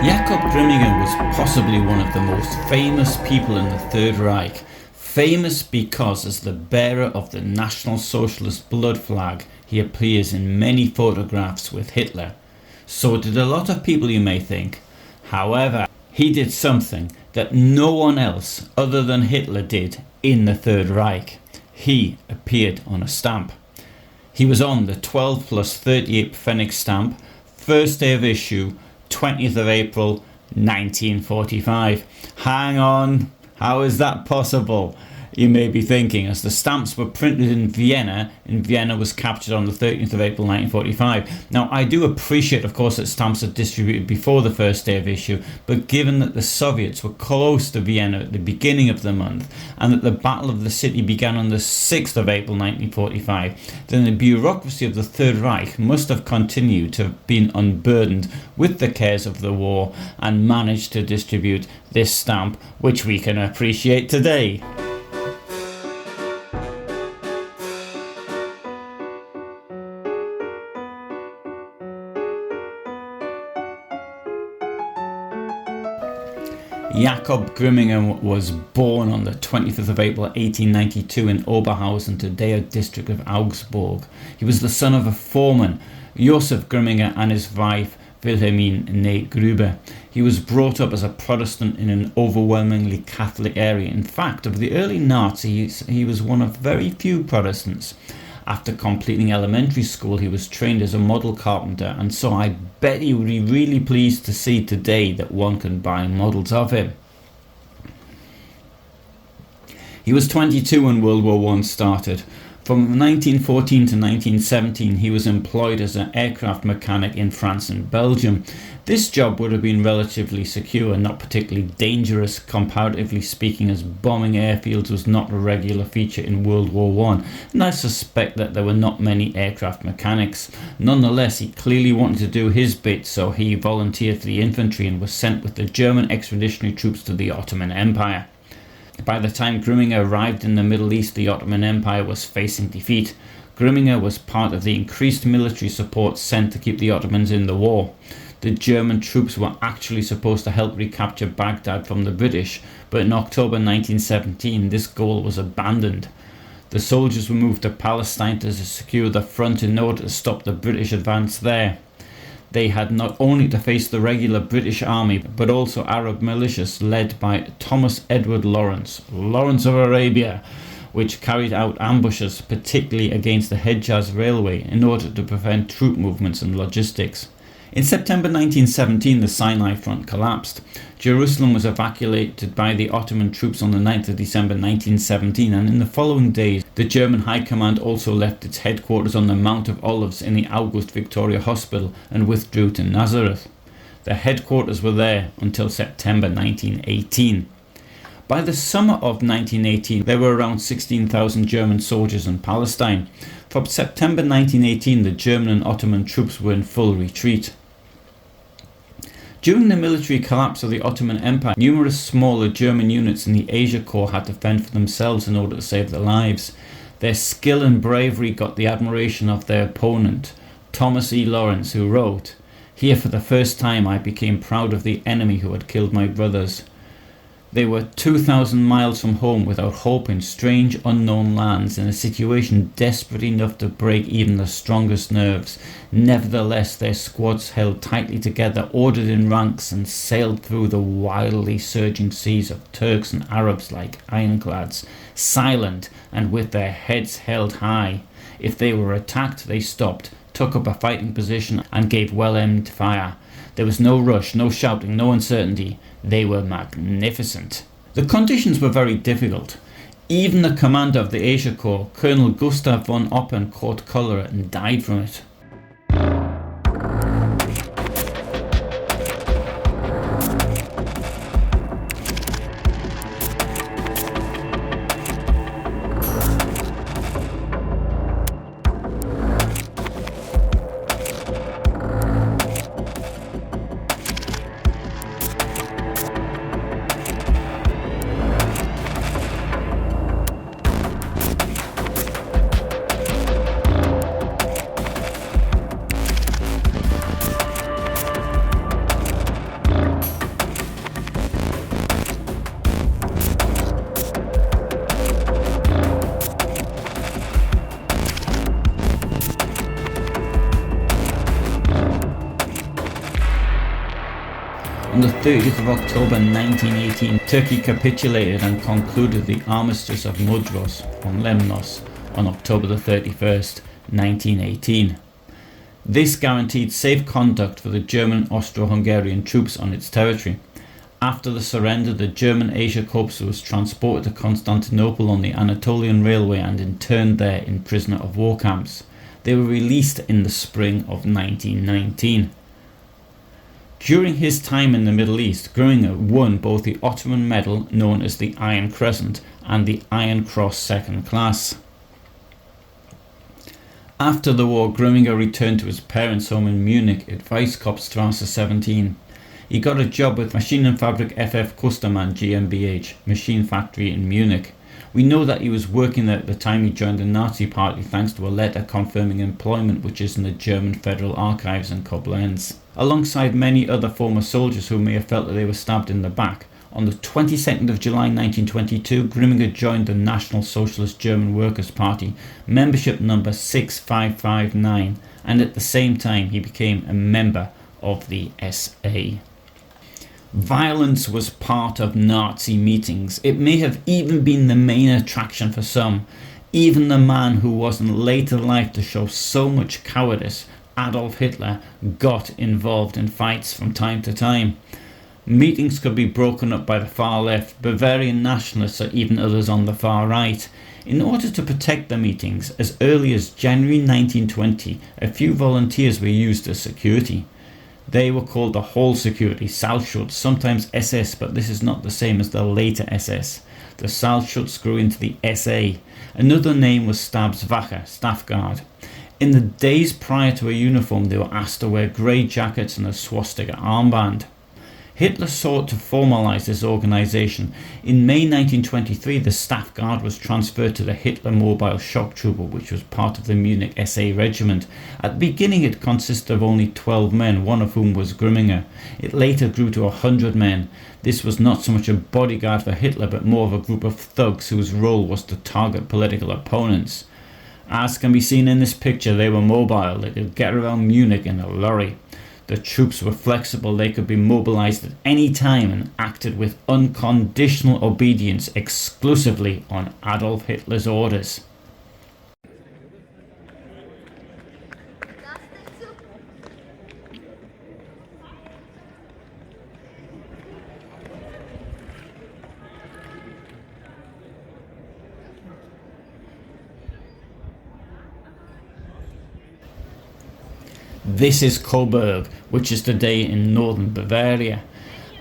Jakob Grimminger was possibly one of the most famous people in the Third Reich, famous because as the bearer of the National Socialist blood flag he appears in many photographs with Hitler. So did a lot of people, you may think. However, he did something that no one else other than Hitler did in the Third Reich. He appeared on a stamp. He was on the 12 plus 38 Pfennig stamp, first day of issue, 20th of April 1945. Hang on, how is that possible? You may be thinking, as the stamps were printed in Vienna, and Vienna was captured on the 13th of April 1945. Now, I do appreciate, of course, that stamps are distributed before the first day of issue, but given that the Soviets were close to Vienna at the beginning of the month, and that the Battle of the City began on the 6th of April 1945, then the bureaucracy of the Third Reich must have continued to have been unburdened with the cares of the war, and managed to distribute this stamp, which we can appreciate today. Jakob Grimminger was born on the 25th of April 1892 in Oberhausen, today a district of Augsburg. He was the son of a foreman, Josef Grimminger, and his wife Wilhelmine née Gruber. He was brought up as a Protestant in an overwhelmingly Catholic area. In fact, of the early Nazis, he was one of very few Protestants. After completing elementary school, he was trained as a model carpenter, and so I bet he would be really pleased to see today that one can buy models of him. He was 22 when World War I started. From 1914 to 1917, he was employed as an aircraft mechanic in France and Belgium. This job would have been relatively secure and not particularly dangerous, comparatively speaking, as bombing airfields was not a regular feature in World War I, and I suspect that there were not many aircraft mechanics. Nonetheless, he clearly wanted to do his bit, so he volunteered for the infantry and was sent with the German expeditionary troops to the Ottoman Empire. By the time Grimminger arrived in the Middle East, the Ottoman Empire was facing defeat. Grimminger was part of the increased military support sent to keep the Ottomans in the war. The German troops were actually supposed to help recapture Baghdad from the British, but in October 1917 this goal was abandoned. The soldiers were moved to Palestine to secure the front in order to stop the British advance there. They had not only to face the regular British army, but also Arab militias led by Thomas Edward Lawrence of Arabia, which carried out ambushes, particularly against the Hejaz Railway, in order to prevent troop movements and logistics. In September 1917, the Sinai front collapsed. Jerusalem was evacuated by the Ottoman troops on the 9th of December 1917, and in the following days, the German High Command also left its headquarters on the Mount of Olives in the August Victoria Hospital and withdrew to Nazareth. Their headquarters were there until September 1918. By the summer of 1918, there were around 16,000 German soldiers in Palestine. From September 1918, the German and Ottoman troops were in full retreat. During the military collapse of the Ottoman Empire, numerous smaller German units in the Asia Corps had to fend for themselves in order to save their lives. Their skill and bravery got the admiration of their opponent, Thomas E. Lawrence, who wrote, "Here for the first time I became proud of the enemy who had killed my brothers. They were 2,000 miles from home without hope in strange unknown lands, in a situation desperate enough to break even the strongest nerves. Nevertheless, their squads held tightly together, ordered in ranks, and sailed through the wildly surging seas of Turks and Arabs like ironclads, silent and with their heads held high. If they were attacked, they stopped, took up a fighting position, and gave well-aimed fire. There was no rush, no shouting, no uncertainty. They were magnificent." The conditions were very difficult. Even the commander of the Asia Corps, Colonel Gustav von Oppen, caught cholera and died from it. On the 30th of October 1918, Turkey capitulated and concluded the Armistice of Mudros on Lemnos on October the 31st, 1918. This guaranteed safe conduct for the German Austro-Hungarian troops on its territory. After the surrender, the German Asia Corps was transported to Constantinople on the Anatolian Railway and interned there in prisoner of war camps. They were released in the spring of 1919. During his time in the Middle East, Grimminger won both the Ottoman Medal, known as the Iron Crescent, and the Iron Cross Second Class. After the war, Grimminger returned to his parents' home in Munich at Weiskopfstrasse 17. He got a job with Maschinenfabrik FF Kustermann GmbH, machine factory in Munich. We know that he was working there at the time he joined the Nazi Party thanks to a letter confirming employment which is in the German Federal Archives in Koblenz. Alongside many other former soldiers who may have felt that they were stabbed in the back, on the 22nd of July 1922, Grimminger joined the National Socialist German Workers' Party, membership number 6559, and at the same time he became a member of the SA. Violence was part of Nazi meetings. It may have even been the main attraction for some. Even the man who was in later life to show so much cowardice, Adolf Hitler, got involved in fights from time to time. Meetings could be broken up by the far left, Bavarian nationalists, or even others on the far right. In order to protect the meetings, as early as January 1920, a few volunteers were used as security. They were called the Hall Security, Saalschutz, sometimes SS, but this is not the same as the later SS. The Saalschutz grew into the SA. Another name was Stabswache, Staff Guard. In the days prior to a uniform, they were asked to wear grey jackets and a swastika armband. Hitler sought to formalise this organisation. In May 1923, the Staff Guard was transferred to the Hitler Mobile Shock Trooper, which was part of the Munich SA Regiment. At the beginning it consisted of only 12 men, one of whom was Grimminger. It later grew to 100 men. This was not so much a bodyguard for Hitler, but more of a group of thugs whose role was to target political opponents. As can be seen in this picture, they were mobile. They could get around Munich in a lorry. The troops were flexible, they could be mobilised at any time and acted with unconditional obedience exclusively on Adolf Hitler's orders. This is Coburg, which is today in northern Bavaria.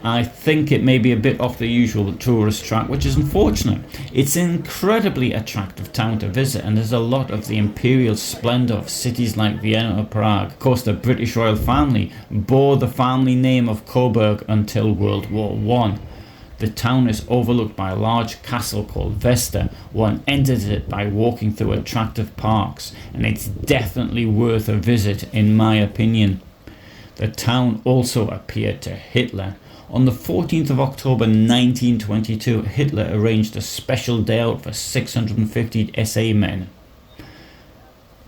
I think it may be a bit off the usual tourist track, which is unfortunate. It's an incredibly attractive town to visit and there's a lot of the imperial splendour of cities like Vienna or Prague. Of course, the British royal family bore the family name of Coburg until World War I. The town is overlooked by a large castle called Vesta. One enters it by walking through attractive parks, and it's definitely worth a visit in my opinion. The town also appeared to Hitler. On the 14th of October 1922, Hitler arranged a special day out for 650 SA men.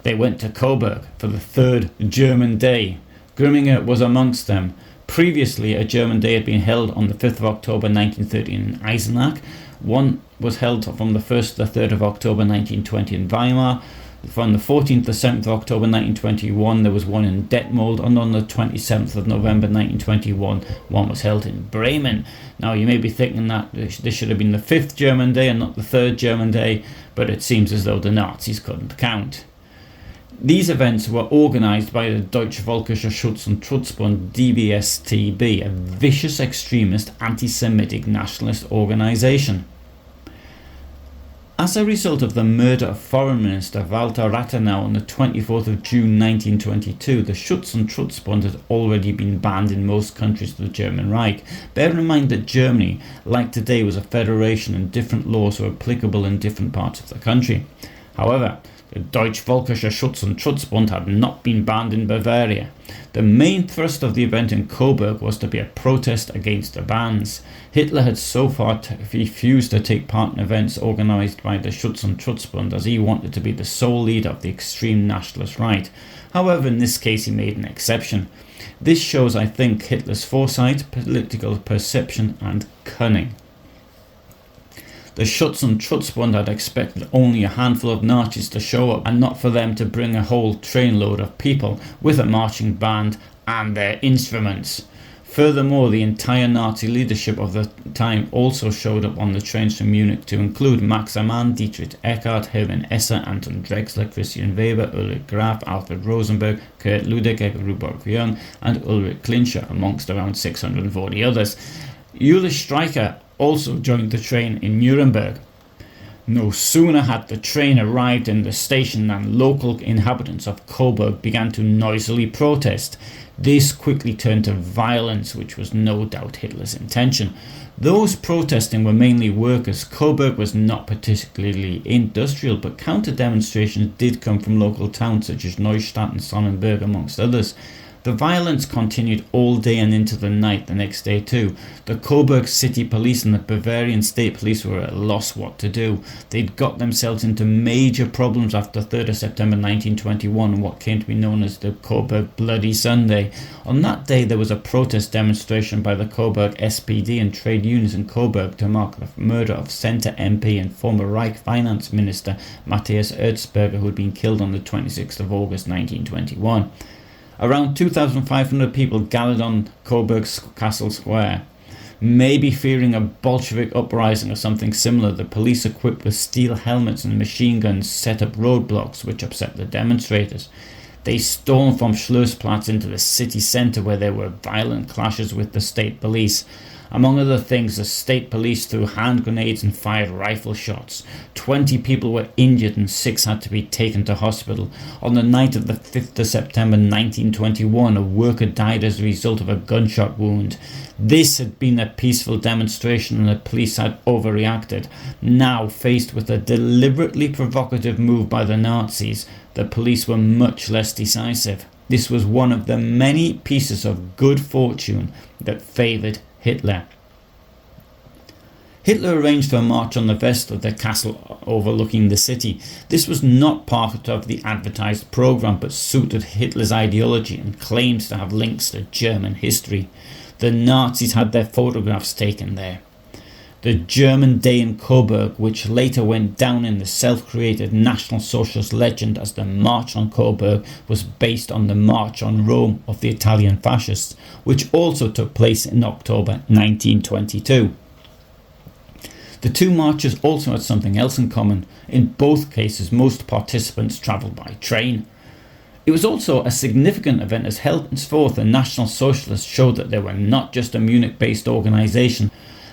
They went to Coburg for the Third German Day. Grimminger was amongst them. Previously, a German day had been held on the 5th of October 1930 in Eisenach. One was held from the 1st to the 3rd of October 1920 in Weimar. From the 14th to 7th of October 1921, there was one in Detmold, and on the 27th of November 1921, one was held in Bremen. Now, you may be thinking that this should have been the 5th German day and not the 3rd German day, but it seems as though the Nazis couldn't count. These events were organised by the Deutsche Völkischer Schutz- und Trutzbund DVSTB, a vicious extremist anti-Semitic nationalist organisation. As a result of the murder of Foreign Minister Walter Rathenau on the 24th of June 1922, the Schutz- und Trutzbund had already been banned in most countries of the German Reich. Bear in mind that Germany, like today, was a federation and different laws were applicable in different parts of the country. However, the Deutsche Völkischer Schutz- und Trutzbund had not been banned in Bavaria. The main thrust of the event in Coburg was to be a protest against the bans. Hitler had so far refused to take part in events organised by the Schutz- und Trutzbund, as he wanted to be the sole leader of the extreme nationalist right. However, in this case he made an exception. This shows, I think, Hitler's foresight, political perception and cunning. The Schutz und Trutzbund had expected only a handful of Nazis to show up and not for them to bring a whole trainload of people with a marching band and their instruments. Furthermore, the entire Nazi leadership of the time also showed up on the trains from Munich, to include Max Amann, Dietrich Eckart, Hermann Esser, Anton Drexler, Christian Weber, Ulrich Graf, Alfred Rosenberg, Kurt Ludecker, Rudolf Jung and Ulrich Klinscher, amongst around 640 others. Ulrich Streicher also joined the train in Nuremberg. No sooner had the train arrived in the station than local inhabitants of Coburg began to noisily protest. This quickly turned to violence, which was no doubt Hitler's intention. Those protesting were mainly workers. Coburg was not particularly industrial, but counter-demonstrations did come from local towns such as Neustadt and Sonnenberg, amongst others. The violence continued all day and into the night the next day too. The Coburg City Police and the Bavarian State Police were at a loss what to do. They'd got themselves into major problems after 3rd of September 1921 and what came to be known as the Coburg Bloody Sunday. On that day there was a protest demonstration by the Coburg SPD and trade unions in Coburg to mark the murder of Centre MP and former Reich Finance Minister Matthias Erzberger, who had been killed on the 26th of August 1921. Around 2,500 people gathered on Coburg's Castle Square. Maybe fearing a Bolshevik uprising or something similar, the police equipped with steel helmets and machine guns set up roadblocks which upset the demonstrators. They stormed from Schlossplatz into the city centre, where there were violent clashes with the state police. Among other things, the state police threw hand grenades and fired rifle shots. 20 people were injured and 6 had to be taken to hospital. On the night of the 5th of September 1921, a worker died as a result of a gunshot wound. This had been a peaceful demonstration and the police had overreacted. Now, faced with a deliberately provocative move by the Nazis, the police were much less decisive. This was one of the many pieces of good fortune that favoured Hitler. Hitler arranged for a march on the west of the castle overlooking the city. This was not part of the advertised programme, but suited Hitler's ideology and claims to have links to German history. The Nazis had their photographs taken there. The German Day in Coburg, which later went down in the self-created National Socialist legend as the March on Coburg, was based on the March on Rome of the Italian fascists, which also took place in October 1922. The two marches also had something else in common. In both cases, most participants travelled by train. It was also a significant event, as henceforth the National Socialists showed that they were not just a Munich-based organisation.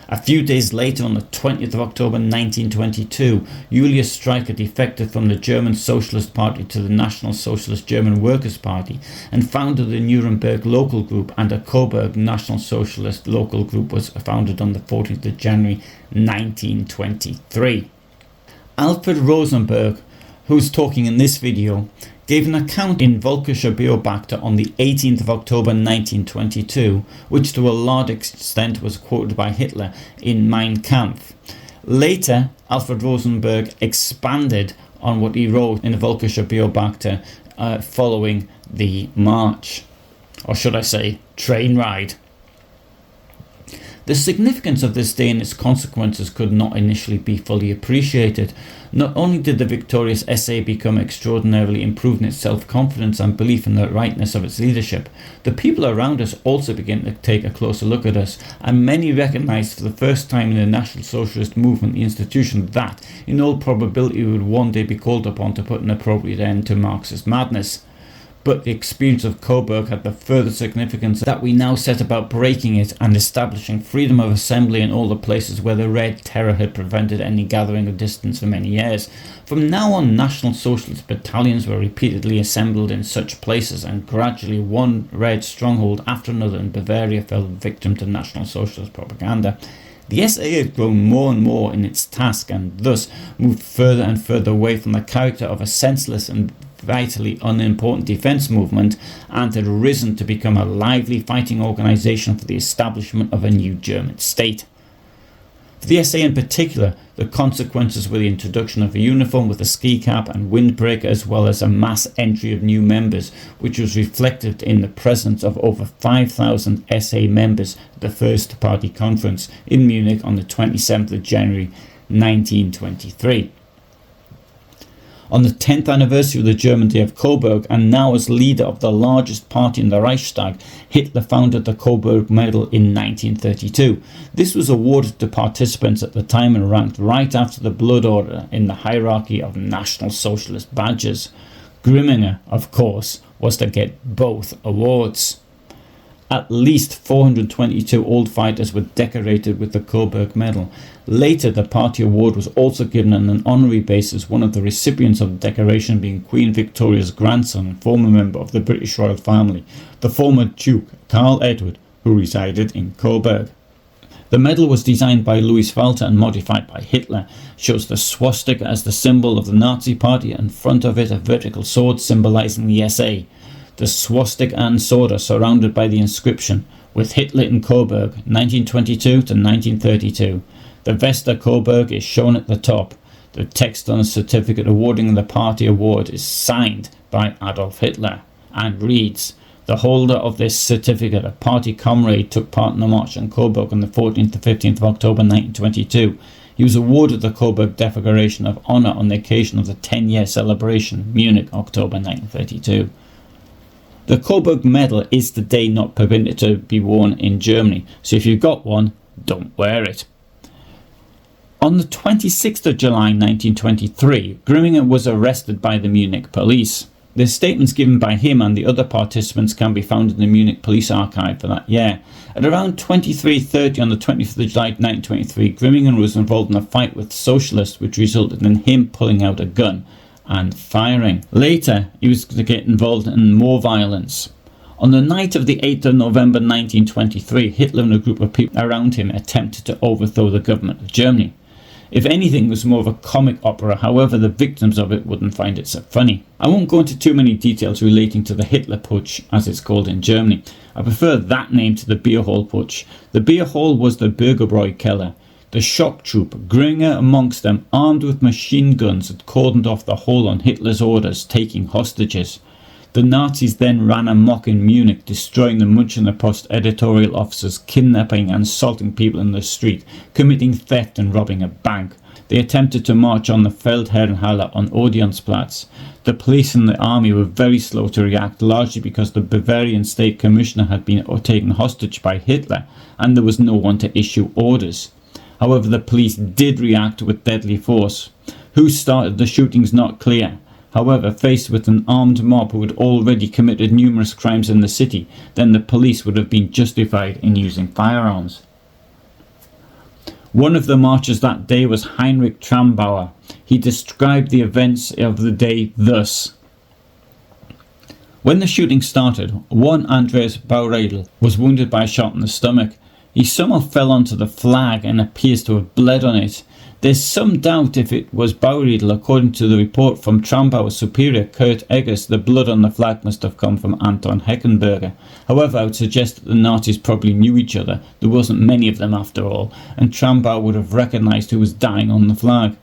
A few days later, on the 20th of October 1922, Julius Streicher defected from the German Socialist Party to the National Socialist German Workers' Party and founded the Nuremberg Local Group, and a Coburg National Socialist Local Group was founded on the 14th of January 1923. Alfred Rosenberg, who's talking in this video, gave an account in Völkischer Beobachter on the 18th of October 1922, which to a large extent was quoted by Hitler in Mein Kampf. Later, Alfred Rosenberg expanded on what he wrote in the Völkischer Beobachter following the march, or should I say, train ride. The significance of this day and its consequences could not initially be fully appreciated. Not only did the victorious SA become extraordinarily improved in its self-confidence and belief in the rightness of its leadership, the people around us also began to take a closer look at us, and many recognised for the first time in the National Socialist movement the institution that, in all probability, would one day be called upon to put an appropriate end to Marxist madness. But the experience of Coburg had the further significance that we now set about breaking it and establishing freedom of assembly in all the places where the Red Terror had prevented any gathering of distance for many years. From now on, National Socialist battalions were repeatedly assembled in such places, and gradually one Red stronghold after another in Bavaria fell victim to National Socialist propaganda. The SA had grown more and more in its task, and thus moved further and further away from the character of a senseless and vitally unimportant defence movement, and had risen to become a lively fighting organisation for the establishment of a new German state. For the SA in particular, the consequences were the introduction of a uniform with a ski cap and windbreaker, as well as a mass entry of new members, which was reflected in the presence of over 5,000 SA members at the First Party Conference in Munich on the 27th of January 1923. On the 10th anniversary of the German Day of Coburg, and now as leader of the largest party in the Reichstag, Hitler founded the Coburg Medal in 1932. This was awarded to participants at the time and ranked right after the Blood Order in the hierarchy of National Socialist badges. Grimminger, of course, was to get both awards. At least 422 old fighters were decorated with the Coburg Medal. Later, the party award was also given on an honorary basis, one of the recipients of the decoration being Queen Victoria's grandson and former member of the British royal family, the former Duke Karl Edward, who resided in Coburg. The medal was designed by Louis Walter and modified by Hitler. It shows the swastika as the symbol of the Nazi party, and in front of it a vertical sword symbolising the SA. The swastika and sword are surrounded by the inscription, with Hitler in Coburg, 1922 to 1932. The Vesta Coburg is shown at the top. The text on the certificate awarding the party award is signed by Adolf Hitler and reads, "The holder of this certificate, a party comrade, took part in the march on Coburg on the 14th to 15th of October 1922. He was awarded the Coburg Decoration of Honour on the occasion of the 10-year celebration, Munich, October 1932. The Coburg Medal is today not permitted to be worn in Germany, so if you've got one, don't wear it. On the 26th of July 1923, Grimminger was arrested by the Munich police. The statements given by him and the other participants can be found in the Munich police archive for that year. At around 23:30 on the 25th of July 1923, Grimminger was involved in a fight with socialists, which resulted in him pulling out a gun and firing. Later, he was to get involved in more violence. On the night of the 8th of November 1923, Hitler and a group of people around him attempted to overthrow the government of Germany. If anything, it was more of a comic opera, however the victims of it wouldn't find it so funny. I won't go into too many details relating to the Hitler Putsch, as it's called in Germany. I prefer that name to the Beer Hall Putsch. The Beer Hall was the Bürgerbräu Keller. The shock troop, Grimminger amongst them, armed with machine guns, had cordoned off the whole on Hitler's orders, taking hostages. The Nazis then ran amok in Munich, destroying the Münchener Post editorial offices, kidnapping and assaulting people in the street, committing theft and robbing a bank. They attempted to march on the Feldherrenhalle on Odeonsplatz. The police and the army were very slow to react, largely because the Bavarian State Commissioner had been taken hostage by Hitler, and there was no one to issue orders. However, the police did react with deadly force. Who started the shooting is not clear. However, faced with an armed mob who had already committed numerous crimes in the city, then the police would have been justified in using firearms. One of the marchers that day was Heinrich Trambauer. He described the events of the day thus. When the shooting started, one Andreas Bauredl was wounded by a shot in the stomach. He somehow fell onto the flag and appears to have bled on it. There's some doubt if it was Bauredl. According to the report from Trambauer's superior Kurt Eggers, the blood on the flag must have come from Anton Heckenberger. However, I would suggest that the Nazis probably knew each other. There wasn't many of them after all, and Trambauer would have recognised who was dying on the flag.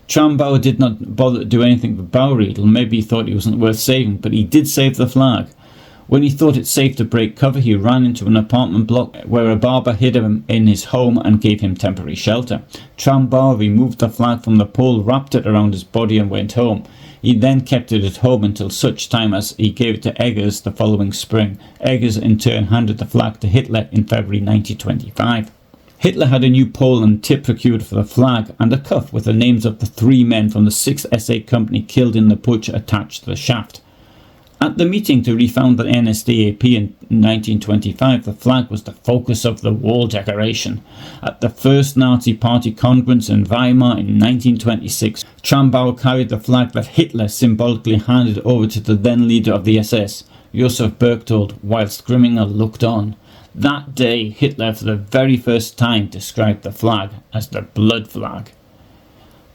Trambauer did not bother to do anything with Bauredl. Maybe he thought he wasn't worth saving, but he did save the flag. When he thought it safe to break cover, he ran into an apartment block where a barber hid him in his home and gave him temporary shelter. Trambauer removed the flag from the pole, wrapped it around his body and went home. He then kept it at home until such time as he gave it to Eggers the following spring. Eggers in turn handed the flag to Hitler in February 1925. Hitler had a new pole and tip procured for the flag, and a cuff with the names of the 3 men from the 6th SA Company killed in the putsch attached to the shaft. At the meeting to refound the NSDAP in 1925, the flag was the focus of the wall decoration. At the first Nazi Party conference in Weimar in 1926, Trambauer carried the flag that Hitler symbolically handed over to the then leader of the SS, Josef Berchtold, whilst Grimminger looked on. That day, Hitler for the very first time described the flag as the blood flag.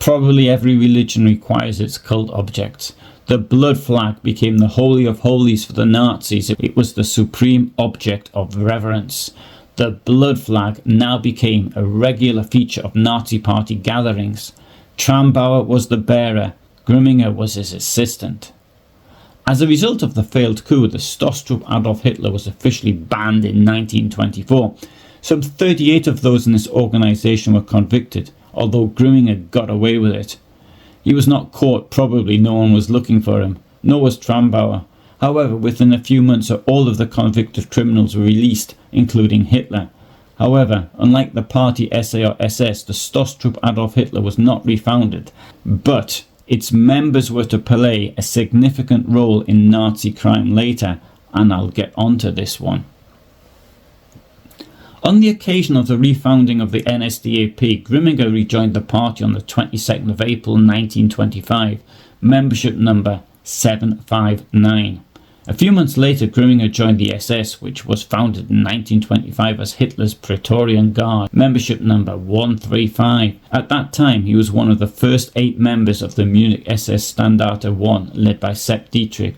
Probably every religion requires its cult objects. The blood flag became the holy of holies for the Nazis. It was the supreme object of reverence. The blood flag now became a regular feature of Nazi party gatherings. Trambauer was the bearer, Grimminger was his assistant. As a result of the failed coup, the Stoßtrupp Adolf Hitler was officially banned in 1924. Some 38 of those in this organisation were convicted, although Grimminger got away with it. He was not caught, probably no one was looking for him, nor was Trambauer. However, within a few months all of the convicted criminals were released, including Hitler. However, unlike the party SA or SS, the Stoßtrupp Adolf Hitler was not refounded, but its members were to play a significant role in Nazi crime later, and I'll get onto this one. On the occasion of the refounding of the NSDAP, Grimminger rejoined the party on the 22nd of April 1925, membership number 759. A few months later, Grimminger joined the SS, which was founded in 1925 as Hitler's Praetorian Guard, membership number 135. At that time, he was one of the first 8 members of the Munich SS Standarte 1, led by Sepp Dietrich.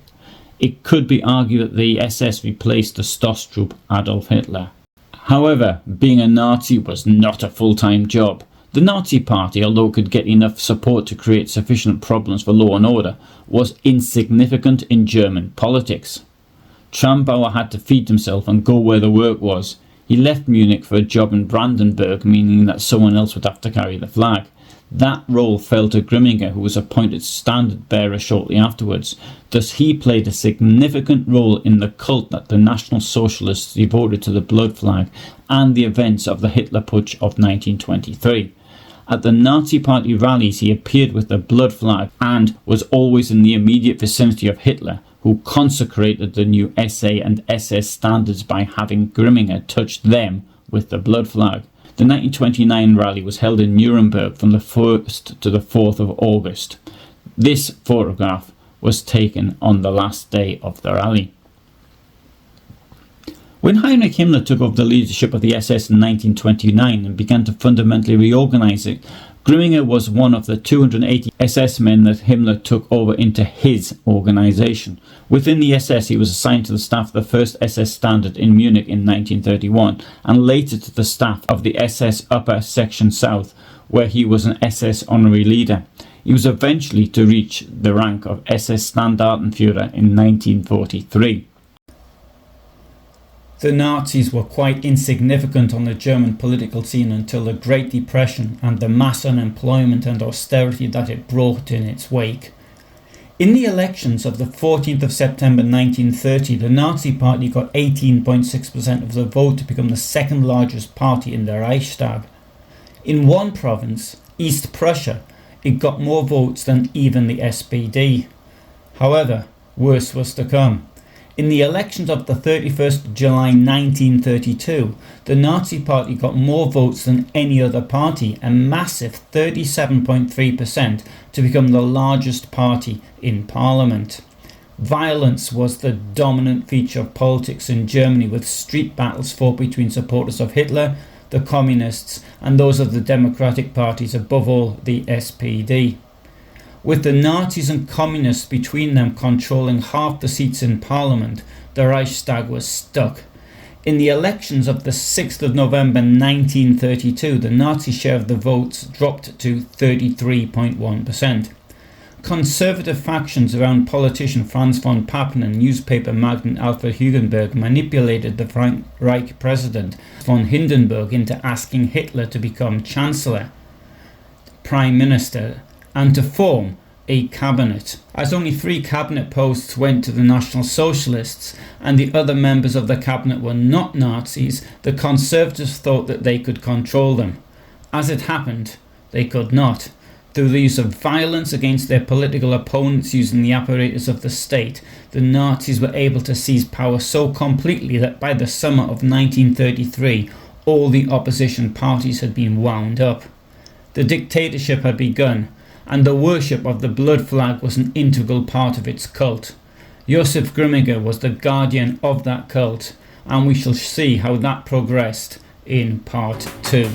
It could be argued that the SS replaced the Stoßtrupp Adolf Hitler. However, being a Nazi was not a full-time job. The Nazi Party, although it could get enough support to create sufficient problems for law and order, was insignificant in German politics. Trambauer had to feed himself and go where the work was. He left Munich for a job in Brandenburg, meaning that someone else would have to carry the flag. That role fell to Grimminger, who was appointed standard bearer shortly afterwards. Thus he played a significant role in the cult that the National Socialists devoted to the blood flag and the events of the Hitler Putsch of 1923. At the Nazi Party rallies he appeared with the blood flag and was always in the immediate vicinity of Hitler, who consecrated the new SA and SS standards by having Grimminger touch them with the blood flag. The 1929 rally was held in Nuremberg from the 1st to the 4th of August. This photograph was taken on the last day of the rally. When Heinrich Himmler took over the leadership of the SS in 1929 and began to fundamentally reorganize it, Grimminger was one of the 280 SS men that Himmler took over into his organization. Within the SS, he was assigned to the staff of the 1st SS Standard in Munich in 1931, and later to the staff of the SS Upper Section South, where he was an SS honorary leader. He was eventually to reach the rank of SS Standartenführer in 1943. The Nazis were quite insignificant on the German political scene until the Great Depression and the mass unemployment and austerity that it brought in its wake. In the elections of the 14th of September 1930, the Nazi Party got 18.6% of the vote to become the second largest party in the Reichstag. In one province, East Prussia, it got more votes than even the SPD. However, worse was to come. In the elections of the 31st of July 1932, the Nazi Party got more votes than any other party, a massive 37.3%, to become the largest party in parliament. Violence was the dominant feature of politics in Germany, with street battles fought between supporters of Hitler, the communists, and those of the democratic parties, above all the SPD. With the Nazis and communists between them controlling half the seats in parliament, the Reichstag was stuck. In the elections of the 6th of November 1932, the Nazi share of the votes dropped to 33.1%. Conservative factions around politician Franz von Papen and newspaper magnate Alfred Hugenberg manipulated the Third Reich president von Hindenburg into asking Hitler to become Chancellor, Prime Minister, and to form a cabinet. As only 3 cabinet posts went to the National Socialists and the other members of the cabinet were not Nazis, the Conservatives thought that they could control them. As it happened, they could not. Through the use of violence against their political opponents using the apparatus of the state, the Nazis were able to seize power so completely that by the summer of 1933, all the opposition parties had been wound up. The dictatorship had begun, and the worship of the blood flag was an integral part of its cult. Josef Grimminger was the guardian of that cult, and we shall see how that progressed in part 2.